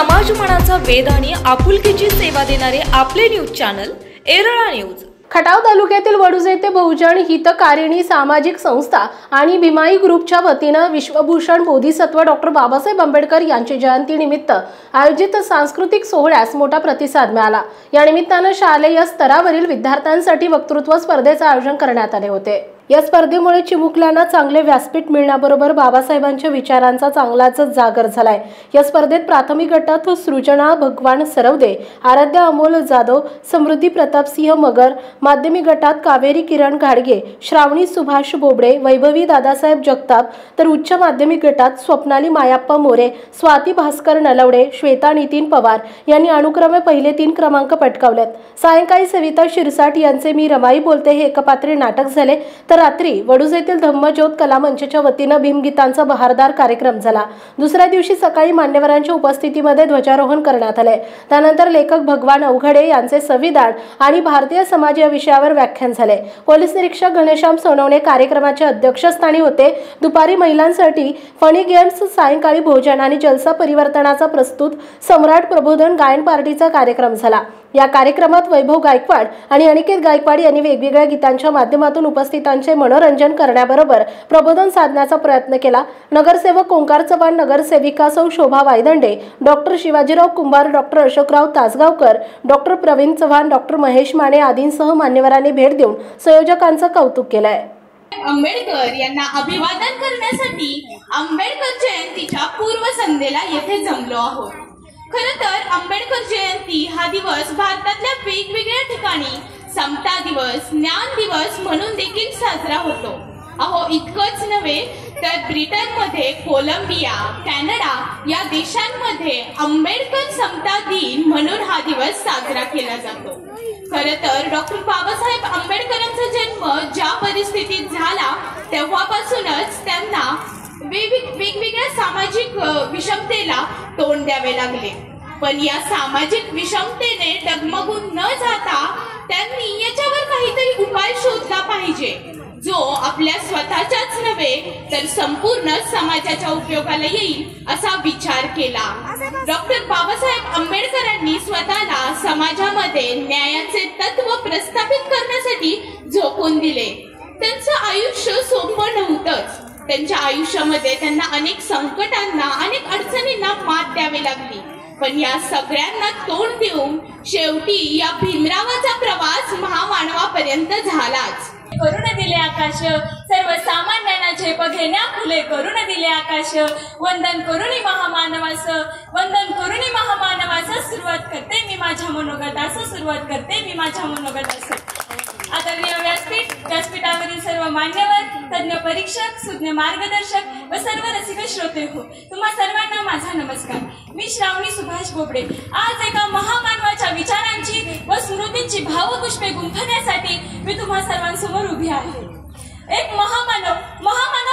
समाजमनाचा वेध आणि आपुलकीची सेवा देणारे आपले news channel Erala news. Khatav तालुक्यातील वडूज येथे बहुजन हितकारिणी सामाजिक संस्था आणि भीमाई ग्रुपच्या वतीने विश्वभूषण बोधिसत्व डॉक्टर बाबासाहेब आंबेडकर यांची जयंती निमित्त आयोजित सांस्कृतिक सोहळ्यास मोठा प्रतिसाद मिळाला। या निमित्ताने शालेय स्तरावरील विद्यार्थ्यांसाठी वक्तृत्व स्पर्धेचे आयोजन करण्यात आले होते। या स्पर्धेमुळे चिमुकल्यांना चांगले व्यासपीठ मिळण्याबरोबर बाबासाहेबांच्या विचारांचा चांगलाच जागर झालाय। या स्पर्धेत प्राथमिक गटात सृजना भगवान सरवदे, आराध्या अमोल जाधव, समृद्धी प्रतापसिंह मगर, माध्यमिक गटात कावेरी किरण घाडगे, श्रावणी सुभाष बोबडे, वैभवी दादासाहेब जगताप, तर उच्च माध्यमिक गटात स्वप्नाली मायाप्पा मोरे, स्वाती भास्कर नलवडे, श्वेता नितीन पवार यांनी अनुक्रमे पहिले 3 क्रमांक पटकावलेत। सायंकाळी सविता शिरसाट यांचे मी रमाई बोलते हे एकपात्री नाटक झाले, तर रात्री वडूज येथील धम्मज्योत कला मंचच्या वतीने भीमगीतांचा बहारदार कार्यक्रम झाला। दुसऱ्या दिवशी सकाळी मान्यवरांच्या उपस्थितीमध्ये ध्वजारोहण करण्यात आले। त्यानंतर लेखक भगवान अवघडे यांचे संविधान आणि भारतीय समाज या विषयावर व्याख्यान झाले। पोलीस निरीक्षक घनश्याम सोनवणे कार्यक्रमाचे अध्यक्षस्थानी होते। दुपारी महिलांसाठी फनी गेम्स, सायंकाळी भोजन आणि जलसा परिवर्तनाचा प्रस्तुत सम्राट प्रबोधन गायन पार्टीचा कार्यक्रम झाला। या कार्यक्रमात वैभव गायकवाड आणि अनिकेत गायकवाड यांनी वेगवेगळ्या गीतांच्या माध्यमातून उपस्थितांचे मनोरंजन करण्याबरोबर प्रबोधन साधण्याचा प्रयत्न केला। नगरसेवक ओंकार चव्हाण, नगरसेविका सौ Shobha Waydande, doctor Shivajirao Kumbhar, doctor Ashokrao Tasgaonkar, doctor Pravin Chavan, doctor Mahesh Mane आदींसह मान्यवरांनी भेट देऊन संयोजकांचं कौतुक केलंय। आंबेडकर यांना अभिवादन करण्यासाठी आंबेडकर जयंतीच्या पूर्वसंध्येला येथे जमलो आहोत। खरं तर आंबेडकर जयंती हा दिवस भारतातल्या वेगवेगळ्या ठिकाणी समता दिवस, ज्ञान दिवस म्हणून देखील साजरा होतो। अहो, इतकंच नव्हे तर ब्रिटनमध्ये, कोलंबिया, कॅनडा या देशांमध्ये आंबेडकर समता दिन म्हणून हा दिवस साजरा केला जातो। खरं तर डॉक्टर बाबासाहेब आंबेडकरांचा जन्म ज्या परिस्थितीत झाला तेव्हापासूनच त्यांना वेगवेगळ्या सामाजिक विषमतेला तोंड द्यावे लागले। पण या सामाजिक विषमतेने डगमगून न जाता त्यांनी याच्यावर काहीतरी उपाय शोधला पाहिजे, जो आपल्या स्वतःच्याच नव्हे तर संपूर्ण समाजाच्या उपयोगाला येईल असा विचार केला। डॉक्टर बाबासाहेब आंबेडकरांनी स्वतःला समाजामध्ये न्यायाचे तत्व प्रस्थापित करण्यासाठी झोकून दिले। त्यांचं आयुष्य सोपं नव्हतंच। त्यांच्या आयुष्यामध्ये त्यांना अनेक संकटांना, अनेक अडचणींना मात द्यावी लागली। पण या सगळ्यांना तोंड देऊन शेवटी या भीमरावाचा प्रवास महामानवापर्यंत झालाच। करुण दिले आकाश, सर्वसामान्यांना झेप घेण्या खुले करुण दिले आकाश। वंदन करुणी महामानवास, वंदन करुणी महामानवास, सुरुवात करते मी माझ्या मनोगतास, सुरुवात करते मी माझ्या मनोगतास। आदरणीय व्यासपीठ, व्यासपीठावरील सर्व मान्यवर, तज्ञ परीक्षक, सुज्ञ मार्गदर्शक व सर्व रसिक श्रोते हो, तुम्हा सर्वांना माझा नमस्कार। मी श्रावणी सुभाष बोबडे आज एका महामानवाच्या विचारांची व स्मृतींची भावपुष्पे गुंफण्यासाठी मी तुम्हा सर्वांसमोर उभी आहे। एक महामानव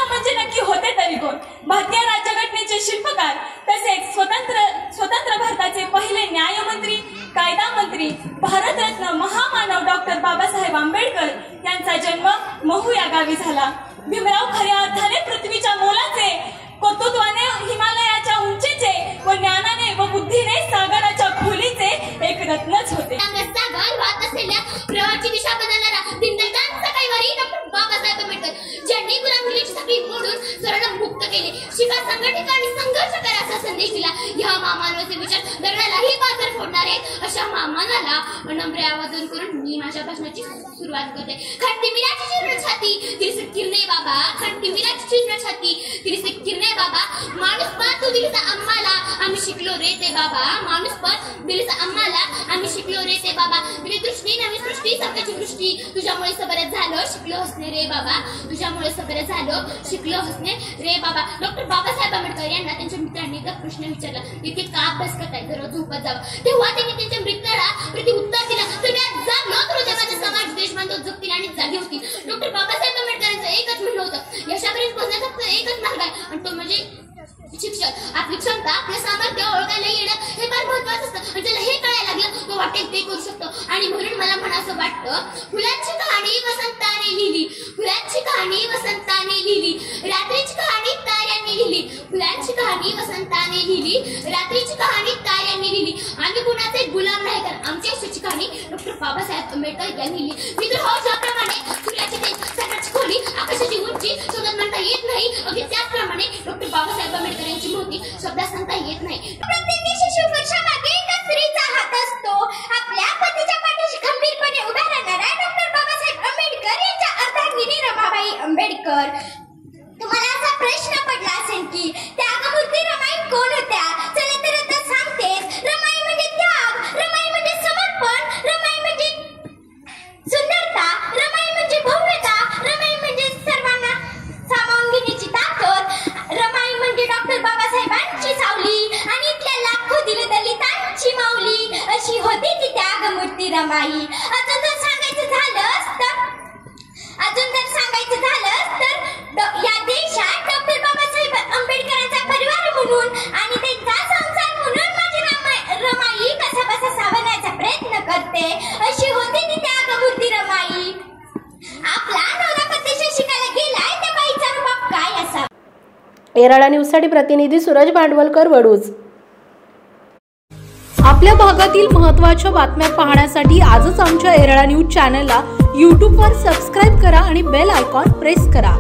म्हणजे नक्की होते तरी कोण? भारतीय राज्यघटनेचे शिल्पकार, तसेच स्वतंत्र भारताचे पहिले न्यायमंत्री, कायदा मंत्री, भारतरत्न महामानव डॉक्टर बाबासाहेब आंबेडकर यांचा जन्म महू या गावी झाला। भीमराव खऱ्या अर्थाने पृथ्वीच्या मोलाचे, कर्तृत्वाने हिमालयाच्या उंचीचे व ज्ञानाने व बुद्धीने सागराच्या खोलीचे एक रत्नच होते। सागर वाहत असलेल्या प्रवाहाची दिशा बदलणारा दिनदलितांचा कैवारी डॉक्टर बाबासाहेब आंबेडकर, ज्यांनी गुलामगिरीची साखळी मोडून स्वर्ण मुक्त केले, शिका संघटित आणि संघर्ष करा असा संदेश दिला। या महामानवाचे विचार दगडालाही पाथर फोडणारे अशा महामानवाला नम्र आवाहन करून मी माझ्या भाषणाची सुरुवात करते। खंडी मीराची जीर्ण छाती तिरसे किरणे बाबा, खंडी मीराची जीर्ण छाती तिरसे किरणे बाबा, माणूस पण तू दिलीस आम्हाला, आम्ही शिकलो रे ते बाबा, माणूस पण दिलीस आम्हाला, आम्ही शिकलो रे ते बाबा। दिली दृष्टी नवी सृष्टी सत्याची दृष्टी, तुझ्यामुळे सबरच झालो शिकलो हसणे रे बाबा, तुझ्यामुळे सबरच झालो शिकलो हसणे रे बाबा। डॉक्टर बाबासाहेब आंबेडकर यांना त्यांच्या मित्रांनी एक प्रश्न विचारला, इथे का अभ्यास करताय, दररोज झोपत जावं? तेव्हा त्यांनी त्यांच्या मित्राला प्रति उत्तर दिलं, तुम्ही आज जागलो तर उद्या माझा समाज, देश बांधव जगतील आणि जागे होतील। डॉक्टर बाबासाहेब आंबेडकरांचं एकच म्हणणं होतं, यशापर्यंत पोहोचण्याचा फक्त एकच मार्ग आहे आणि तो म्हणजे शिक्षण। आपली क्षमता, आपलं सामर्थ्य ओळखायला येणं हे फार महत्वाचं असतं आणि त्याला हे कळायला लागलं तो वाटेल ते करू शकतो। आणि म्हणून मला म्हणावं वाटतं, फुलांची कहाणी वसंताने लिहिली, फुलांची कहाणी वसंताने लिहिली, रात्रीची कहाणी ताऱ्यांनी लिहिली, फुलांची कहाणी वसंताने लिहिली, रात्रीची कहाणी ताऱ्यांनी लिहिली. आम्ही कुणाचे गुलाम नाही, तर आमची यशाची कहाणी डॉक्टर बाबासाहेब आंबेडकर यांनी लिहिली. मित्र हो, ज्याप्रमाणे सूर्याची तेज, चंद्राची खोली, आकाशाची उंची शब्दात म्हणता येत नाही, अगदी त्याचप्रमाणे डॉक्टर बाबासाहेब आंबेडकर यांची महती शब्दात सांगता येत नाही. प्रत्येक शिशुपुरुषामागे एका स्त्रीचा हात असतो. आपल्या पतीच्या पाठीशी खंबीरपणे उभा राहणारा डॉक्टर बाबासाहेब आंबेडकर यांच्या अर्धांगिनी रमाबाई आंबेडकर. तुम्हाला असा प्रश्न पडला असेल की त्यागमूर्ती रमाई कोण होत्या? चला तर आता सांगतेच. रमाई म्हणजे त्याग, रमाई म्हणजे समर्पण, रमाई म्हणजे सुंदरता, रमाई म्हणजे भव्यता, रमाई म्हणजे सर्वांना सामावून घेण्याची ताकद, रमाई म्हणजे डॉक्टर बाबासाहेबांची सावली आणि इथल्या लाखो दलितांची माऊली. अशी होती ती त्यागमूर्ती रमाई. अजून जर सांगायचं झालं तर या देशात डॉक्टर बाबासाहेब आंबेडकरांचा परिवार म्हणून आणि त्यांचा संसार म्हणून माझी रमाई कसा सावरण्याचा प्रयत्न करते. अशी होती ती त्यागमूर्ती रमाई. आपला नवरा परदेशात शिकायला गेलाय, त्या बाईचा रुबाब काय असा? येरळा न्यूजसाठी प्रतिनिधी सूरज भांडवलकर, वडूज. आपल्या भागातील महत्त्वाच्या बातम्या पाहण्यासाठी आजच आमच्या येरळा न्यूज चॅनलला यूट्यूबवर सबस्क्राईब करा आणि बेल आयकॉन प्रेस करा.